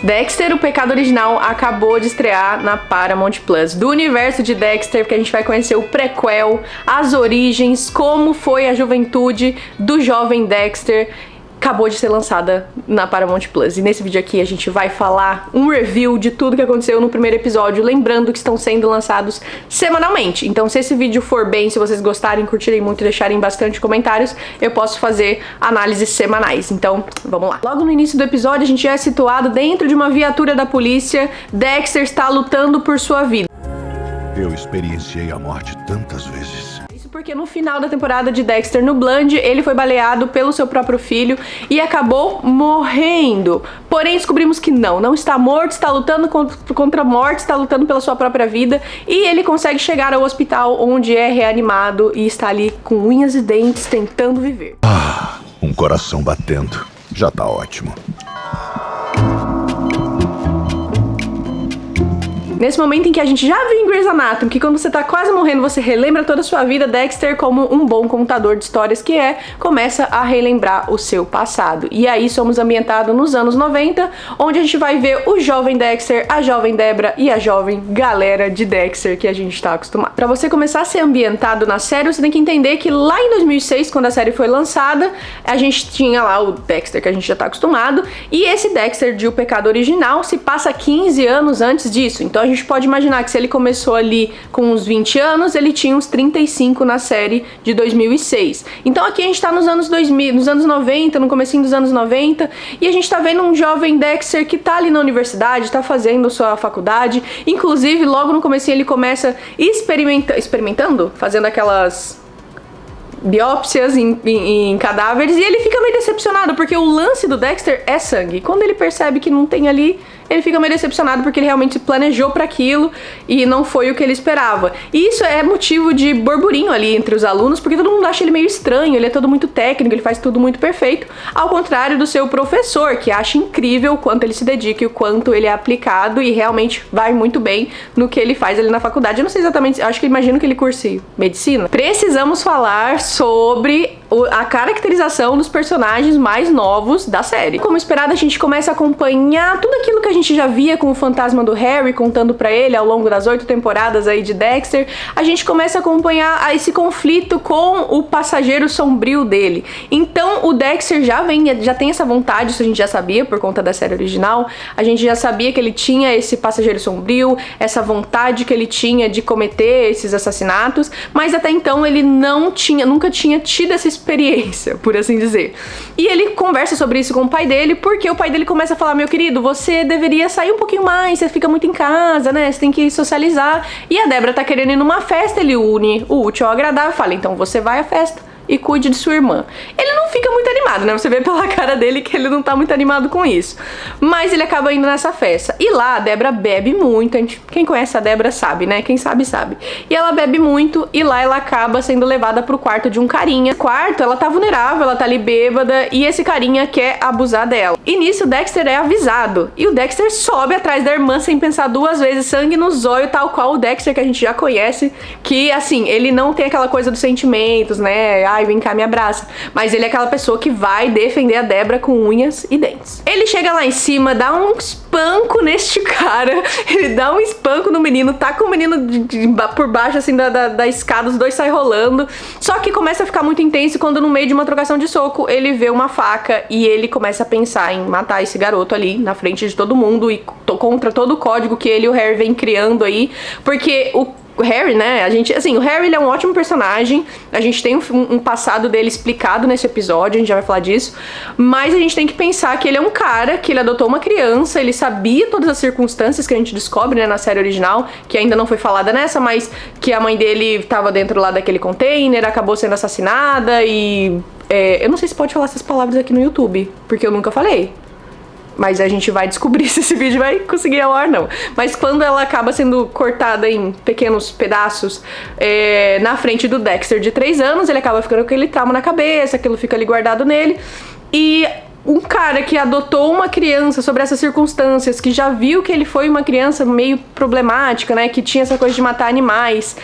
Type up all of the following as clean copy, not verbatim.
Dexter, o Pecado Original, acabou de estrear na Paramount Plus. Do universo de Dexter, que a gente vai conhecer o prequel, as origens, como foi a juventude do jovem Dexter, acabou de ser lançada na Paramount Plus. E nesse vídeo aqui a gente vai falar um review de tudo que aconteceu no primeiro episódio, lembrando que estão sendo lançados semanalmente. Então se esse vídeo for bem, se vocês gostarem, curtirem muito e deixarem bastante comentários, eu posso fazer análises semanais. Então, vamos lá. Logo no início do episódio, a gente é situado dentro de uma viatura da polícia. Dexter está lutando por sua vida. Eu experienciei a morte tantas vezes. Porque no final da temporada de Dexter no Bland, ele foi baleado pelo seu próprio filho e acabou morrendo. Porém, descobrimos que não está morto, está lutando contra a morte, está lutando pela sua própria vida, e ele consegue chegar ao hospital, onde é reanimado e está ali com unhas e dentes tentando viver. Um coração batendo. Já tá ótimo. Nesse momento em que a gente já viu em Grey's Anatomy que quando você tá quase morrendo, você relembra toda a sua vida, Dexter, como um bom contador de histórias que começa a relembrar o seu passado. E aí somos ambientados nos anos 90, onde a gente vai ver o jovem Dexter, a jovem Debra e a jovem galera de Dexter que a gente tá acostumado. Pra você começar a ser ambientado na série, você tem que entender que lá em 2006, quando a série foi lançada, a gente tinha lá o Dexter que a gente já tá acostumado, e esse Dexter de O Pecado Original se passa 15 anos antes disso. Então a gente pode imaginar que se ele começou ali com uns 20 anos, ele tinha uns 35 na série de 2006. Então aqui a gente tá nos anos 2000, nos anos 90, no comecinho dos anos 90, e a gente tá vendo um jovem Dexter que tá ali na universidade, tá fazendo sua faculdade. Inclusive, logo no comecinho ele começa experimentando, fazendo aquelas biópsias em cadáveres, e ele fica meio decepcionado, porque o lance do Dexter é sangue. Quando ele percebe que não tem ali, ele fica meio decepcionado, porque ele realmente planejou para aquilo e não foi o que ele esperava. E isso é motivo de burburinho ali entre os alunos, porque todo mundo acha ele meio estranho, ele é todo muito técnico, ele faz tudo muito perfeito, ao contrário do seu professor, que acha incrível o quanto ele se dedica e o quanto ele é aplicado e realmente vai muito bem no que ele faz ali na faculdade. Eu não sei exatamente, acho que imagino que ele curse medicina. Precisamos falar sobre a caracterização dos personagens mais novos da série. Como esperado, a gente começa a acompanhar tudo aquilo que a gente já via com o fantasma do Harry, contando pra ele ao longo das 8 temporadas aí de Dexter. A gente começa a acompanhar esse conflito com o passageiro sombrio dele. Então o Dexter já tem essa vontade, isso a gente já sabia por conta da série original. A gente já sabia que ele tinha esse passageiro sombrio, essa vontade que ele tinha de cometer esses assassinatos, mas até então ele nunca tinha tido essa experiência, por assim dizer. E ele conversa sobre isso com o pai dele, porque o pai dele começa a falar: meu querido, você deveria sair um pouquinho mais, você fica muito em casa, né, você tem que socializar. E a Debra tá querendo ir numa festa, ele une o útil ao agradável, fala: então você vai à festa e cuide de sua irmã. Ele não fica muito animado, né? Você vê pela cara dele que ele não tá muito animado com isso. Mas ele acaba indo nessa festa. E lá a Debra bebe muito. Quem conhece a Debra sabe, né? Quem sabe, sabe. E ela bebe muito, e lá ela acaba sendo levada pro quarto de um carinha. No quarto, ela tá vulnerável, ela tá ali bêbada, e esse carinha quer abusar dela. E nisso o Dexter é avisado. E o Dexter sobe atrás da irmã sem pensar duas vezes, sangue no zóio, tal qual o Dexter que a gente já conhece, que assim, ele não tem aquela coisa dos sentimentos, né? Ai, vem cá, me abraça. Mas ele é aquela pessoa que vai defender a Debra com unhas e dentes. Ele chega lá em cima, dá um espanco neste cara, ele dá um espanco no menino, taca o menino por baixo, assim, da escada, os dois saem rolando. Só que começa a ficar muito intenso quando, no meio de uma trocação de soco, ele vê uma faca e ele começa a pensar em matar esse garoto ali, na frente de todo mundo, e contra todo o código que ele e o Harry vem criando aí, porque o Harry, né, o Harry, ele é um ótimo personagem, a gente tem um passado dele explicado nesse episódio, a gente já vai falar disso, mas a gente tem que pensar que ele é um cara, que ele adotou uma criança, ele sabia todas as circunstâncias que a gente descobre, né, na série original, que ainda não foi falada nessa, mas que a mãe dele tava dentro lá daquele container, acabou sendo assassinada e... eu não sei se pode falar essas palavras aqui no YouTube, porque eu nunca falei. Mas a gente vai descobrir se esse vídeo vai conseguir ao ar, não. Mas quando ela acaba sendo cortada em pequenos pedaços na frente do Dexter de 3 anos, ele acaba ficando com aquele trauma na cabeça, aquilo fica ali guardado nele. E um cara que adotou uma criança sobre essas circunstâncias, que já viu que ele foi uma criança meio problemática, né, que tinha essa coisa de matar animais,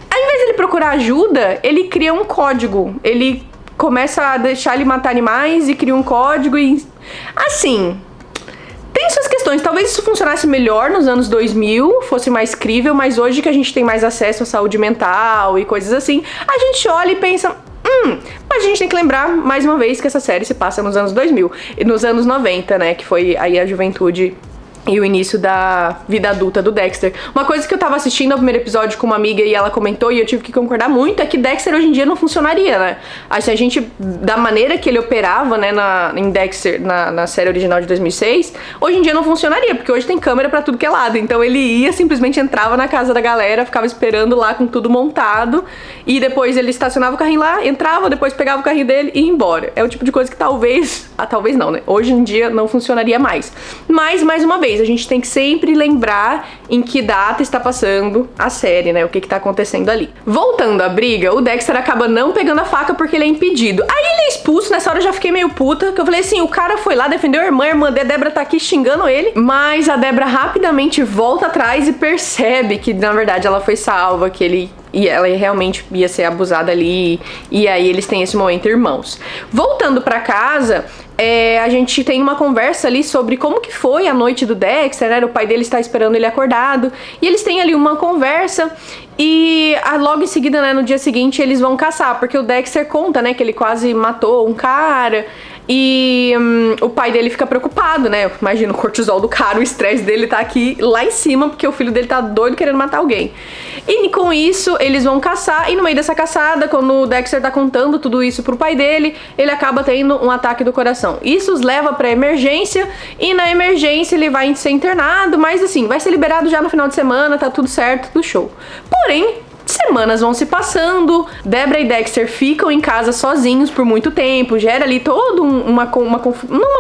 ao invés de ele procurar ajuda, ele cria um código. Ele começa a deixar ele matar animais e cria um código e... assim... tem suas questões questões. Talvez isso funcionasse melhor nos anos 2000, fosse mais crível, mas hoje que a gente tem mais acesso à saúde mental e coisas assim, a gente olha e pensa... Mas a gente tem que lembrar, mais uma vez, que essa série se passa nos anos 2000 e nos anos 90, né, que foi aí a juventude e o início da vida adulta do Dexter. Uma coisa que eu tava assistindo ao primeiro episódio com uma amiga e ela comentou, e eu tive que concordar muito, é que Dexter hoje em dia não funcionaria, né? Se a gente, da maneira que ele operava, né, em Dexter, na série original de 2006, hoje em dia não funcionaria, porque hoje tem câmera pra tudo que é lado. Então ele ia, simplesmente entrava na casa da galera, ficava esperando lá com tudo montado, e depois ele estacionava o carrinho lá, entrava, depois pegava o carrinho dele e ia embora. É o tipo de coisa que talvez não, né? Hoje em dia não funcionaria mais. Mas, mais uma vez, a gente tem que sempre lembrar em que data está passando a série, né? O que tá acontecendo ali. Voltando à briga, o Dexter acaba não pegando a faca porque ele é impedido. Aí ele é expulso, nessa hora eu já fiquei meio puta, que eu falei assim, o cara foi lá, defendeu a irmã da Débora tá aqui xingando ele, mas a Débora rapidamente volta atrás e percebe que, na verdade, ela foi salva, que ela realmente ia ser abusada ali, e aí eles têm esse momento irmãos. Voltando pra casa, a gente tem uma conversa ali sobre como que foi a noite do Dexter, né? O pai dele está esperando ele acordado, e eles têm ali uma conversa, e logo em seguida, né, no dia seguinte, eles vão caçar, porque o Dexter conta, né, que ele quase matou um cara, e o pai dele fica preocupado, né? Imagina o cortisol do cara, o estresse dele tá aqui lá em cima, porque o filho dele tá doido querendo matar alguém. E com isso, eles vão caçar, e no meio dessa caçada, quando o Dexter tá contando tudo isso pro pai dele, ele acaba tendo um ataque do coração. Isso os leva pra emergência, e na emergência ele vai ser internado, mas assim, vai ser liberado já no final de semana, tá tudo certo, tudo show. Porém, semanas vão se passando, Débora e Dexter ficam em casa sozinhos por muito tempo, gera ali toda não uma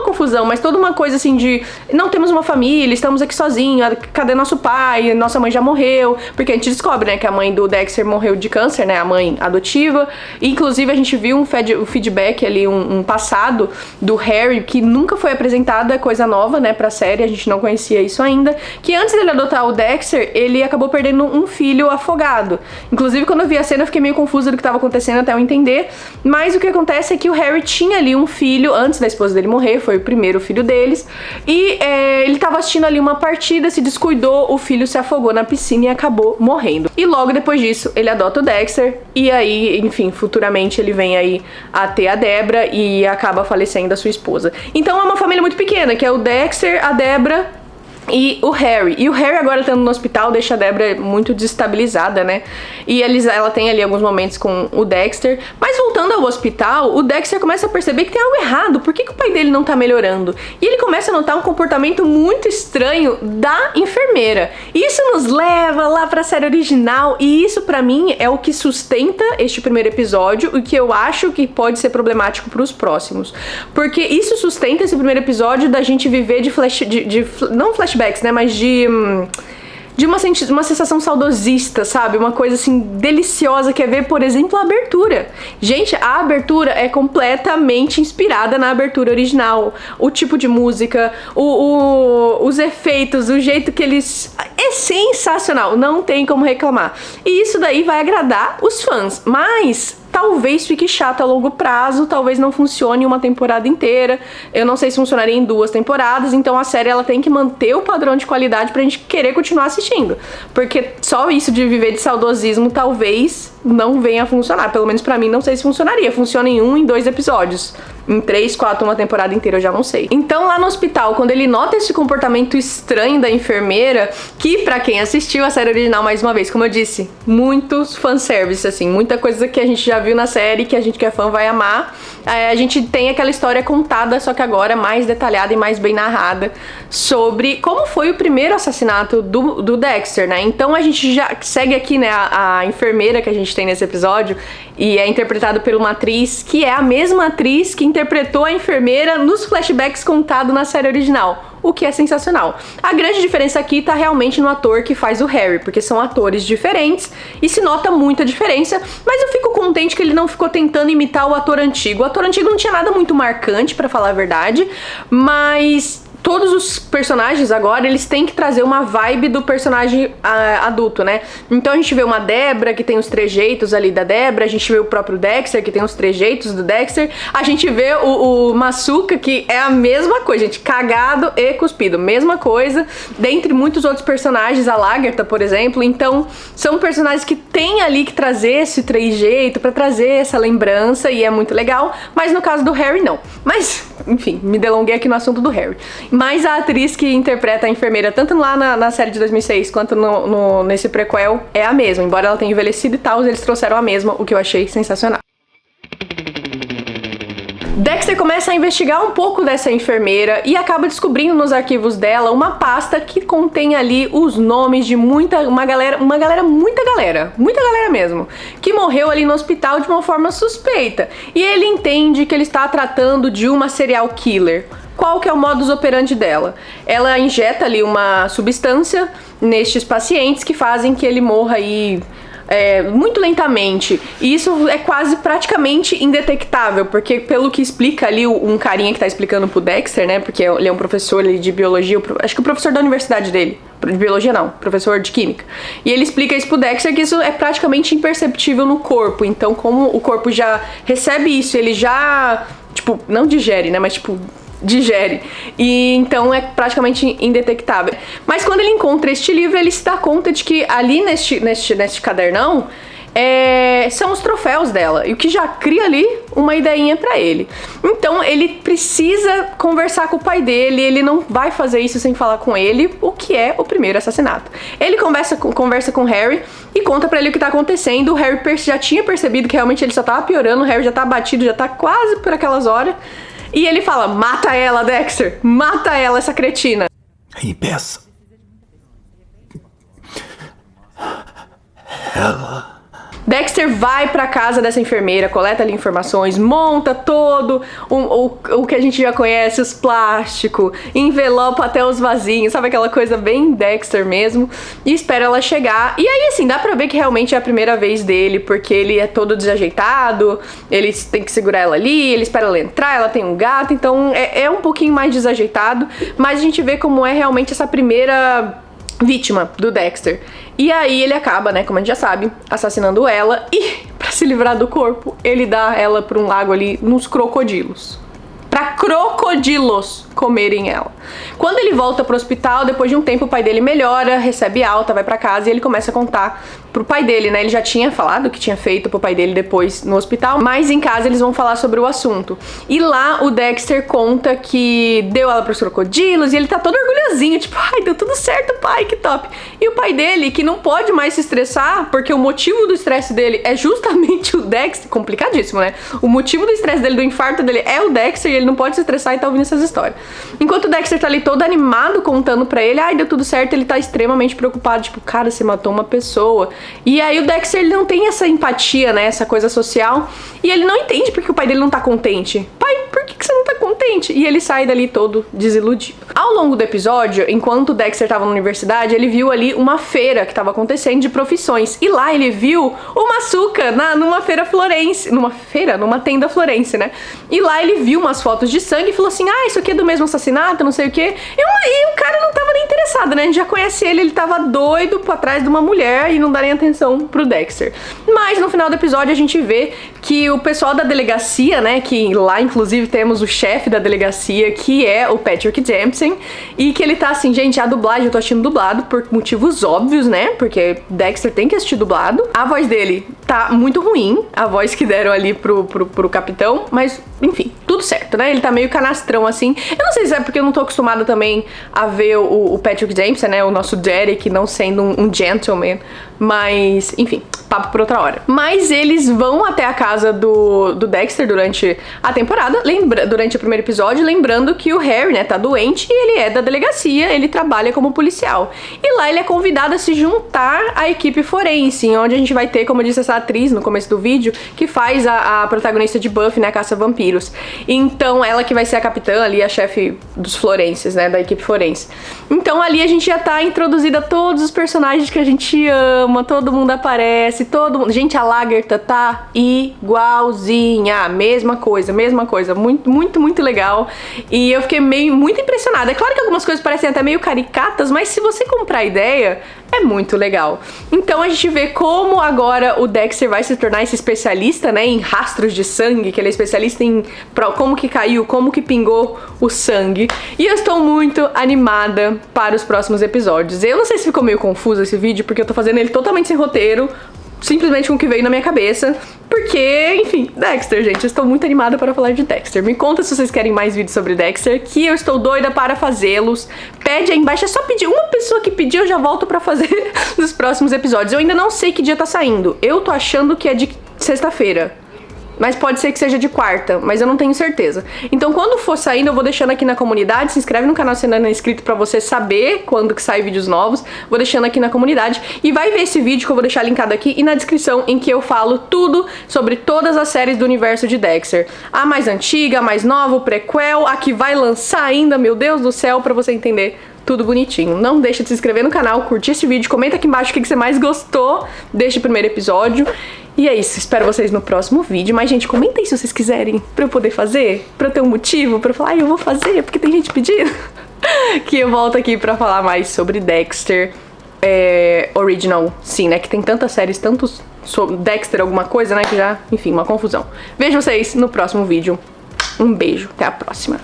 confusão, mas toda uma coisa assim de não temos uma família, estamos aqui sozinhos, cadê nosso pai, nossa mãe já morreu, porque a gente descobre, né, que a mãe do Dexter morreu de câncer, né, a mãe adotiva, e, inclusive a gente viu um feedback ali, um passado do Harry que nunca foi apresentado, é coisa nova, né, pra série, a gente não conhecia isso ainda, que antes dele adotar o Dexter, ele acabou perdendo um filho afogado. Inclusive, quando eu vi a cena, eu fiquei meio confusa do que estava acontecendo até eu entender. Mas o que acontece é que o Harry tinha ali um filho, antes da esposa dele morrer, foi o primeiro filho deles. E ele estava assistindo ali uma partida, se descuidou, o filho se afogou na piscina e acabou morrendo. E logo depois disso, ele adota o Dexter. E aí, enfim, futuramente ele vem aí a ter a Débora e acaba falecendo a sua esposa. Então é uma família muito pequena, que é o Dexter, a Débora e o Harry. E o Harry agora estando no hospital deixa a Débora muito desestabilizada, né? E ela tem ali alguns momentos com o Dexter. Mas voltando ao hospital, o Dexter começa a perceber que tem algo errado. Por que o pai dele não tá melhorando? E ele começa a notar um comportamento muito estranho da enfermeira. Isso nos leva lá pra série original. E isso pra mim é o que sustenta este primeiro episódio. O que eu acho que pode ser problemático pros próximos. Porque isso sustenta esse primeiro episódio da gente viver não flashbacks, né, mas de uma sensação saudosista, sabe? Uma coisa assim deliciosa que é ver, por exemplo, a abertura. Gente, a abertura é completamente inspirada na abertura original. O tipo de música, os efeitos, o jeito que eles... É sensacional, não tem como reclamar. E isso daí vai agradar os fãs, mas talvez fique chato a longo prazo, talvez não funcione uma temporada inteira. Eu não sei se funcionaria em 2 temporadas, então a série ela tem que manter o padrão de qualidade pra gente querer continuar assistindo. Porque só isso de viver de saudosismo talvez não venha a funcionar. Pelo menos pra mim não sei se funcionaria. Funciona em 1, em 2 episódios. Em 3, 4, uma temporada inteira eu já não sei. Então lá no hospital, quando ele nota esse comportamento estranho da enfermeira, que pra quem assistiu a série original, mais uma vez, como eu disse, muitos fanservice, assim, muita coisa que a gente já viu na série, que a gente que é fã vai amar. A gente tem aquela história contada, só que agora mais detalhada e mais bem narrada, sobre como foi o primeiro assassinato do Dexter, né? Então a gente já segue aqui, né, a enfermeira que a gente tem nesse episódio, e é interpretado por uma atriz que é a mesma atriz que interpretou a enfermeira nos flashbacks contados na série original, o que é sensacional. A grande diferença aqui tá realmente no ator que faz o Harry, porque são atores diferentes e se nota muita diferença, mas eu fico contente que ele não ficou tentando imitar o ator antigo. O ator antigo não tinha nada muito marcante, pra falar a verdade, mas todos os personagens agora, eles têm que trazer uma vibe do personagem adulto, né? Então a gente vê uma Debra, que tem os trejeitos ali da Debra, a gente vê o próprio Dexter, que tem os trejeitos do Dexter, a gente vê o Masuka, que é a mesma coisa, gente, cagado e cuspido, mesma coisa, dentre muitos outros personagens, a Lagertha, por exemplo. Então, são personagens que tem ali que trazer esse trejeito, pra trazer essa lembrança, e é muito legal, mas no caso do Harry, não. Mas, enfim, me delonguei aqui no assunto do Harry. Mas a atriz que interpreta a enfermeira, tanto lá na série de 2006, quanto nesse prequel, é a mesma. Embora ela tenha envelhecido e tal, eles trouxeram a mesma, o que eu achei sensacional. Dexter começa a investigar um pouco dessa enfermeira e acaba descobrindo nos arquivos dela uma pasta que contém ali os nomes de muita galera mesmo, que morreu ali no hospital de uma forma suspeita. E ele entende que ele está tratando de uma serial killer. Qual que é o modus operandi dela? Ela injeta ali uma substância nestes pacientes que fazem que ele morra aí muito lentamente, e isso é quase praticamente indetectável, porque pelo que explica ali um carinha que tá explicando pro Dexter, né, porque ele é um professor ali de biologia, acho que o professor da universidade dele, de biologia não, professor de química, e ele explica isso pro Dexter, que isso é praticamente imperceptível no corpo. Então, como o corpo já recebe isso, ele já, tipo, não digere, né, mas tipo, digere, e então é praticamente indetectável. Mas quando ele encontra este livro, ele se dá conta de que ali neste cadernão são os troféus dela, e o que já cria ali uma ideinha pra ele. Então ele precisa conversar com o pai dele, ele não vai fazer isso sem falar com ele, o que é o primeiro assassinato. Ele conversa com o Harry e conta pra ele o que tá acontecendo. O Harry já tinha percebido que realmente ele só tava piorando, o Harry já tá abatido, já tá quase por aquelas horas. E ele fala, mata ela, Dexter, mata ela, essa cretina. E peça. Ela... Dexter vai pra casa dessa enfermeira, coleta ali informações, monta todo o que a gente já conhece, os plásticos, envelopa até os vasinhos, sabe aquela coisa bem Dexter mesmo, e espera ela chegar. E aí, assim, dá pra ver que realmente é a primeira vez dele, porque ele é todo desajeitado, ele tem que segurar ela ali, ele espera ela entrar, ela tem um gato, então é um pouquinho mais desajeitado, mas a gente vê como é realmente essa primeira vítima do Dexter. E aí ele acaba, né, como a gente já sabe, assassinando ela, e pra se livrar do corpo, ele dá ela pra um lago ali nos crocodilos. Pra crocodilos comerem ela. Quando ele volta pro hospital, depois de um tempo o pai dele melhora, recebe alta, vai pra casa e ele começa a contar pro pai dele, né? Ele já tinha falado o que tinha feito pro pai dele depois no hospital, mas em casa eles vão falar sobre o assunto. E lá o Dexter conta que deu ela pros crocodilos e ele tá todo orgulhosinho, tipo, ai, deu tudo certo, pai, que top. E o pai dele, que não pode mais se estressar, porque o motivo do estresse dele é justamente o Dexter, complicadíssimo, né? O motivo do estresse dele, do infarto dele, é o Dexter, e ele não pode se estressar e tá ouvindo essas histórias. Enquanto o Dexter tá ali todo animado contando pra ele, ai, deu tudo certo, ele tá extremamente preocupado, tipo, cara, você matou uma pessoa. E aí o Dexter, ele não tem essa empatia, né, essa coisa social, e ele não entende porque o pai dele não tá contente. Pai, por que você não tá contente? E ele sai dali todo desiludido. Ao longo do episódio, enquanto o Dexter tava na universidade, ele viu ali uma feira que tava acontecendo de profissões, e lá ele viu o Masuka numa feira florense, numa tenda florense, né? E lá ele viu umas fotos de sangue e falou assim, ah, isso aqui é do mesmo assassinato, não sei o quê. E o cara não tava nem interessado, né? A gente já conhece ele tava doido pra trás de uma mulher e não dá nem atenção pro Dexter. Mas no final do episódio a gente vê que o pessoal da delegacia, né, que lá inclusive temos o chefe da delegacia, que é o Patrick Dempsey, e que ele tá assim, gente, a dublagem eu tô assistindo dublado por motivos óbvios, né, porque Dexter tem que assistir dublado. A voz dele tá muito ruim, a voz que deram ali pro capitão, mas enfim, tudo certo, né, ele tá meio canastrão assim. Eu não sei se é porque eu não tô acostumada também a ver o Patrick Dempsey, né, o nosso Derek, não sendo um gentleman, mas enfim, papo por outra hora. Mas eles vão até a casa do Dexter durante a temporada, durante o primeiro episódio, lembrando que o Harry, né, tá doente e ele é da delegacia, ele trabalha como policial. E lá ele é convidado a se juntar à equipe forense, onde a gente vai ter, como eu disse, essa atriz no começo do vídeo que faz a protagonista de Buffy, né, Caça-Vampiros. Então ela que vai ser a capitã ali, a chefe dos forenses, né, da equipe forense. Então ali a gente já tá introduzida a todos os personagens que a gente ama, todo mundo aparece, todo mundo... Gente, a Lagertha tá igualzinha, mesma coisa, muito, muito, muito legal. E eu fiquei muito impressionada. É claro que algumas coisas parecem até meio caricatas, mas se você comprar a ideia, é muito legal. Então a gente vê como agora o Dexter vai se tornar esse especialista, né, em rastros de sangue, que ele é especialista em como que caiu, como que pingou o sangue. E eu estou muito animada para os próximos episódios. Eu não sei se ficou meio confuso esse vídeo, porque eu tô fazendo ele totalmente sem roteiro, simplesmente com o que veio na minha cabeça, porque, enfim, Dexter, gente, eu estou muito animada para falar de Dexter. Me conta se vocês querem mais vídeos sobre Dexter, que eu estou doida para fazê-los. Pede aí embaixo, é só pedir, uma pessoa que pedir eu já volto para fazer nos próximos episódios. Eu ainda não sei que dia tá saindo, eu tô achando que é de sexta-feira, mas pode ser que seja de quarta, mas eu não tenho certeza. Então quando for saindo eu vou deixando aqui na comunidade, se inscreve no canal se ainda não é inscrito pra você saber quando que sai vídeos novos, vou deixando aqui na comunidade e vai ver esse vídeo que eu vou deixar linkado aqui e na descrição, em que eu falo tudo sobre todas as séries do universo de Dexter. A mais antiga, a mais nova, o prequel, a que vai lançar ainda, meu Deus do céu, pra você entender tudo bonitinho. Não deixa de se inscrever no canal, curtir esse vídeo, comenta aqui embaixo o que você mais gostou deste primeiro episódio. E é isso, espero vocês no próximo vídeo. Mas, gente, comentem se vocês quiserem pra eu poder fazer, pra eu ter um motivo, pra eu falar, eu vou fazer, porque tem gente pedindo. Que eu volto aqui pra falar mais sobre Dexter Original, sim, né? Que tem tantas séries, tantos sobre Dexter alguma coisa, né? Que já, enfim, uma confusão. Vejo vocês no próximo vídeo. Um beijo, até a próxima.